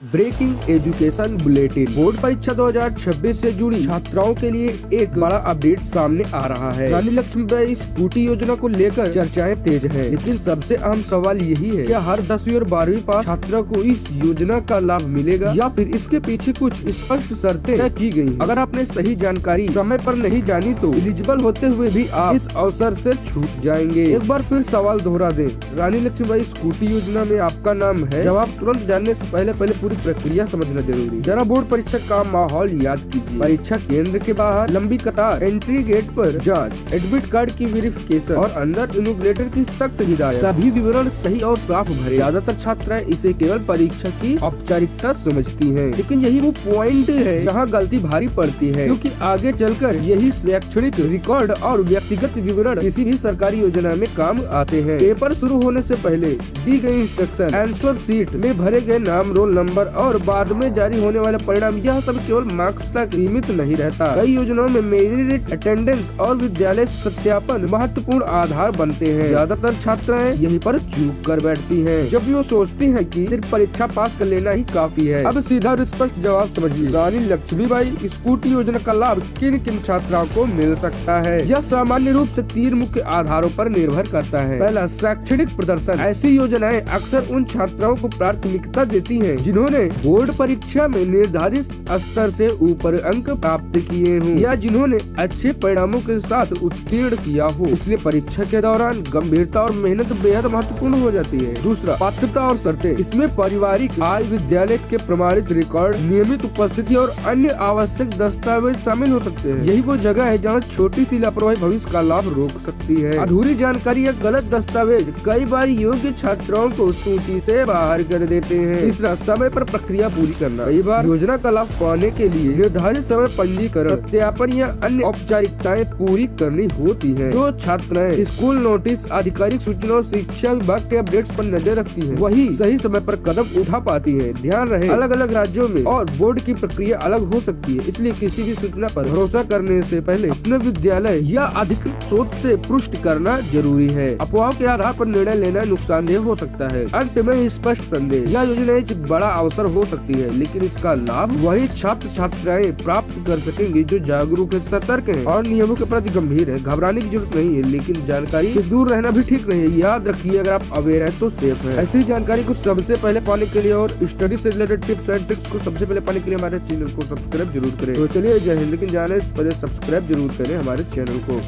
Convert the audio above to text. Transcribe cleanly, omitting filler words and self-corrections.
Breaking education bulletin. Board परीक्षा 2026 से जुड़ी छात्राओं के लिए एक बड़ा अपडेट सामने आ रहा है। रानी लक्ष्मीबाई स्कूटी योजना को लेकर चर्चाएं तेज हैं, लेकिन सबसे अहम सवाल यही है, क्या हर 10वीं और 12वीं पास छात्रों को इस योजना का लाभ मिलेगा या फिर इसके पीछे कुछ स्पष्ट शर्तें तय की गयी? अगर आपने सही जानकारी समय पर नहीं जानी तो एलिजिबल होते हुए भी आप इस अवसर से छूट जाएंगे। एक बार फिर सवाल दोहरा दें, रानी लक्ष्मीबाई स्कूटी योजना में आपका नाम है? जवाब तुरंत जानने से पहले पूरी प्रक्रिया समझना जरूरी। जरा बोर्ड परीक्षा का माहौल याद कीजिए। परीक्षा केंद्र के बाहर लंबी कतार, एंट्री गेट पर जांच, एडमिट कार्ड की वेरिफिकेशन और अंदर इन्विजिलेटर की सख्त हिदायत। सभी विवरण सही और साफ भरे। ज्यादातर छात्राएं इसे केवल परीक्षा की औपचारिकता समझती हैं, लेकिन यही वो पॉइंट है जहां गलती भारी पड़ती है, क्योंकि आगे चलकर यही शैक्षणिक रिकॉर्ड और व्यक्तिगत विवरण किसी भी सरकारी योजना में काम आते हैं। पेपर शुरू होने से पहले दी गई इंस्ट्रक्शन, आंसर शीट में भरे गए नाम, रोल नंबर और बाद में जारी होने वाला परिणाम, यह सब केवल मार्क्स तक सीमित नहीं रहता। कई योजनाओं में मेरिट, अटेंडेंस और विद्यालय सत्यापन महत्वपूर्ण आधार बनते हैं। ज्यादातर छात्राएं यहीं पर चूक कर बैठती हैं, जब वो सोचती हैं कि सिर्फ परीक्षा पास कर लेना ही काफी है। अब सीधा और स्पष्ट जवाब समझिए। रानी लक्ष्मीबाई स्कूटी योजना का लाभ किन किन छात्राओं को मिल सकता है? यह सामान्य रूप से 3 मुख्य आधारों पर निर्भर करता है। पहला, शैक्षणिक प्रदर्शन। ऐसी योजनाएं अक्सर उन छात्राओं को प्राथमिकता देती हैं जिन्होंने बोर्ड परीक्षा में निर्धारित स्तर से ऊपर अंक प्राप्त किए हों या जिन्होंने अच्छे परिणामों के साथ उत्तीर्ण किया हो। इसलिए परीक्षा के दौरान गंभीरता और मेहनत बेहद महत्वपूर्ण हो जाती है। दूसरा, पात्रता और शर्तें। इसमें पारिवारिक आय, विद्यालय के प्रमाणित रिकॉर्ड, नियमित उपस्थिति और अन्य आवश्यक दस्तावेज शामिल हो सकते हैं। यही वो जगह है जहाँ छोटी सी लापरवाही भविष्य का लाभ रोक सकती है। अधूरी जानकारी या गलत दस्तावेज कई बार योग्य छात्राओं को सूची से बाहर कर देते हैं। तीसरा, समय पर प्रक्रिया पूरी करना। कई बार योजना का लाभ पाने के लिए निर्धारित समय पंजीकरण, सत्यापन या अन्य औपचारिकताएं पूरी करनी होती हैं। जो छात्राएं स्कूल नोटिस, आधिकारिक सूचना और शिक्षा विभाग के अपडेट्स पर नजर रखती हैं, वही सही समय पर कदम उठा पाती हैं। ध्यान रहे, अलग अलग राज्यों में और बोर्ड की प्रक्रिया अलग हो सकती है, इसलिए किसी भी सूचना पर भरोसा करने से पहले अपने विद्यालय या अधिकृत स्रोत से पुष्टि करना जरूरी है। अफवाह के आधार पर निर्णय लेना नुकसानदेह हो सकता है। अंत में स्पष्ट संदेश, यह योजना एक बड़ा अवसर हो सकती है, लेकिन इसका लाभ वही छात्र छात्राएं प्राप्त कर सकेंगे जो जागरूक है, सतर्क हैं और नियमों के प्रति गंभीर है। घबराने की जरूरत नहीं है, लेकिन जानकारी से दूर रहना भी ठीक नहीं है। याद रखिए, अगर आप अवेयर हैं तो सेफ है। ऐसी जानकारी को सबसे पहले पाने के लिए और स्टडी से रिलेटेड टिप्स एंड ट्रिक्स को सबसे पहले पाने के लिए हमारे चैनल को सब्सक्राइब जरूर करें। तो चलिए, जय हिंद। लेकिन जाने से पहले सब्सक्राइब जरूर करें हमारे चैनल को।